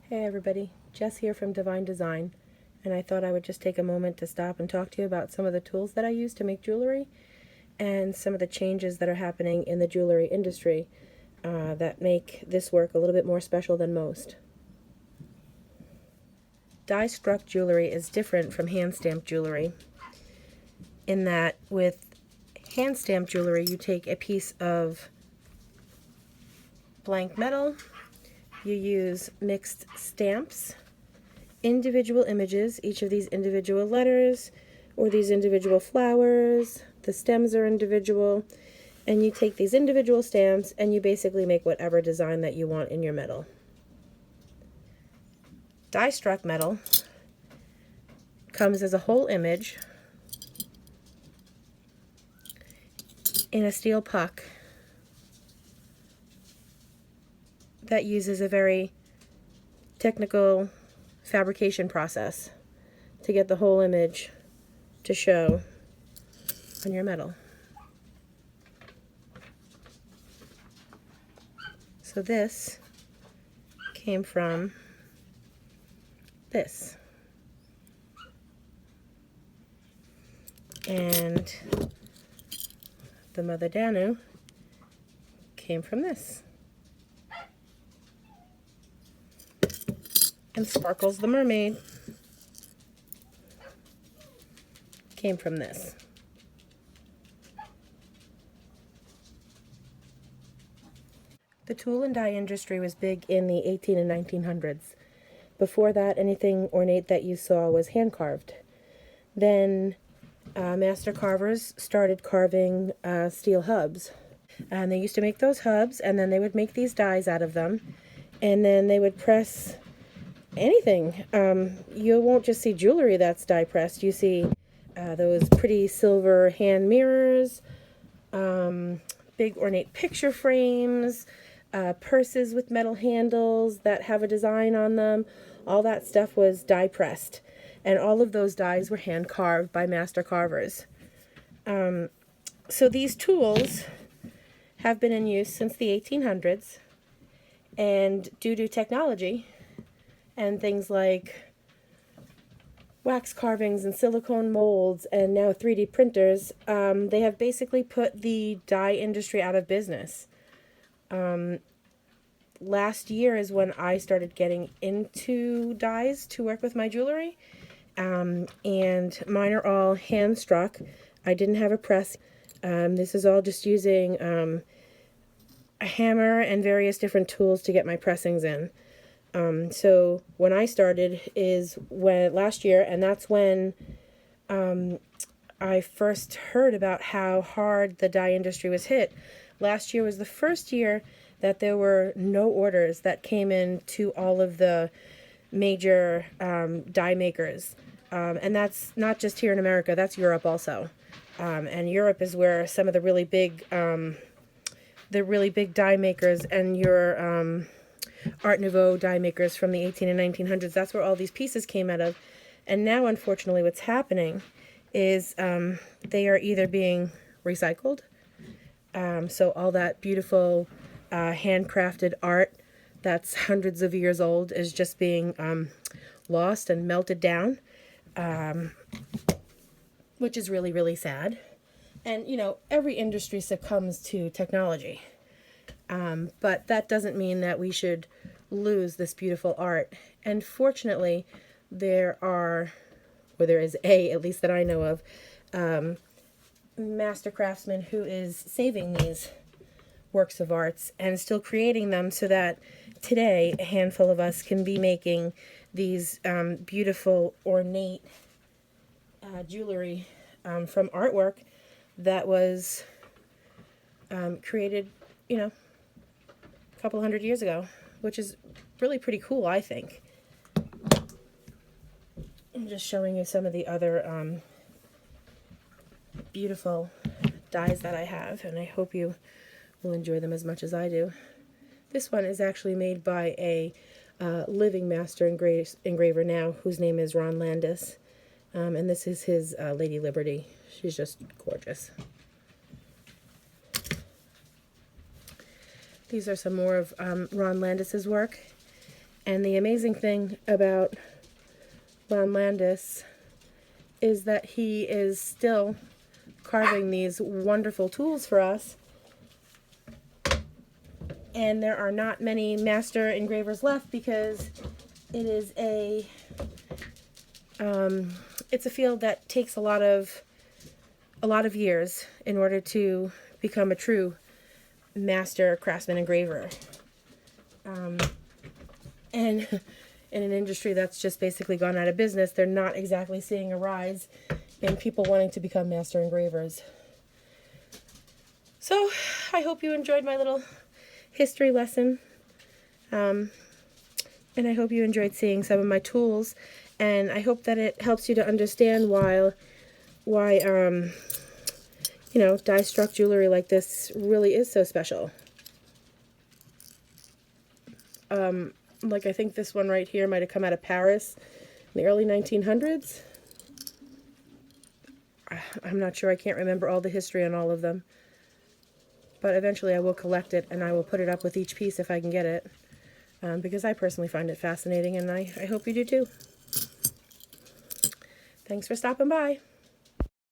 Hey everybody, Jess here from Devine D-Zine, and I thought I would just take a moment to stop and talk to you about some of the tools that I use to make jewelry and some of the changes that are happening in the jewelry industry that make this work a little bit more special than most. Die-struck jewelry is different from hand-stamped jewelry in that with hand-stamped jewelry you take a piece of blank metal. You use mixed stamps, individual images, each of these individual letters or these individual flowers. The stems are individual, and you take these individual stamps and you basically make whatever design that you want in your metal. Die-struck metal comes as a whole image in a steel puck that uses a very technical fabrication process to get the whole image to show on your metal. So this came from this. And the Mother Danu came from this. And Sparkles the Mermaid came from this. The tool and die industry was big in the 18 and 1900s. Before that, anything ornate that you saw was hand carved. Then master carvers started carving steel hubs. And they used to make those hubs, and then they would make these dies out of them, and then they would press anything. You won't just see jewelry that's die pressed. You see those pretty silver hand mirrors, big ornate picture frames, purses with metal handles that have a design on them. All that stuff was die pressed, and all of those dies were hand carved by master carvers. So these tools have been in use since the 1800s, and due to technology and things like wax carvings and silicone molds and now 3D printers, they have basically put the die industry out of business. Last year is when I started getting into dies to work with my jewelry, and mine are all hand struck. I didn't have a press. This is all just using a hammer and various different tools to get my pressings in. So when I started is last year, and that's when I first heard about how hard the die industry was hit. Last year was the first year that there were no orders that came in to all of the major die makers. And that's not just here in America, that's Europe also. And Europe is where some of the really big die makers and your Art Nouveau die makers from the 18 and 1900s, that's where all these pieces came out of. And now, unfortunately, what's happening is they are either being recycled, so all that beautiful handcrafted art that's hundreds of years old is just being lost and melted down, which is really, really sad. And, you know, every industry succumbs to technology. But that doesn't mean that we should lose this beautiful art. And fortunately, there is at least that I know of, master craftsman who is saving these works of arts and still creating them so that today a handful of us can be making these beautiful, ornate jewelry from artwork that was created, you know, a couple hundred years ago, which is really pretty cool, I think. I'm just showing you some of the other beautiful dies that I have, and I hope you will enjoy them as much as I do. This one is actually made by a living master engraver now, whose name is Ron Landis, and this is his Lady Liberty. She's just gorgeous. These are some more of Ron Landis's work, And the amazing thing about Ron Landis is that he is still carving these wonderful tools for us. And there are not many master engravers left because it is it's a field that takes a lot of years in order to become a true master craftsman engraver. And in an industry that's just basically gone out of business, they're not exactly seeing a rise in people wanting to become master engravers. So I hope you enjoyed my little history lesson. And I hope you enjoyed seeing some of my tools. And I hope that it helps you to understand why die-struck jewelry like this really is so special. Like I think this one right here might have come out of Paris in the early 1900s. I'm not sure. I can't remember all the history on all of them. But eventually I will collect it, and I will put it up with each piece if I can get it. Because I personally find it fascinating, and I hope you do too. Thanks for stopping by.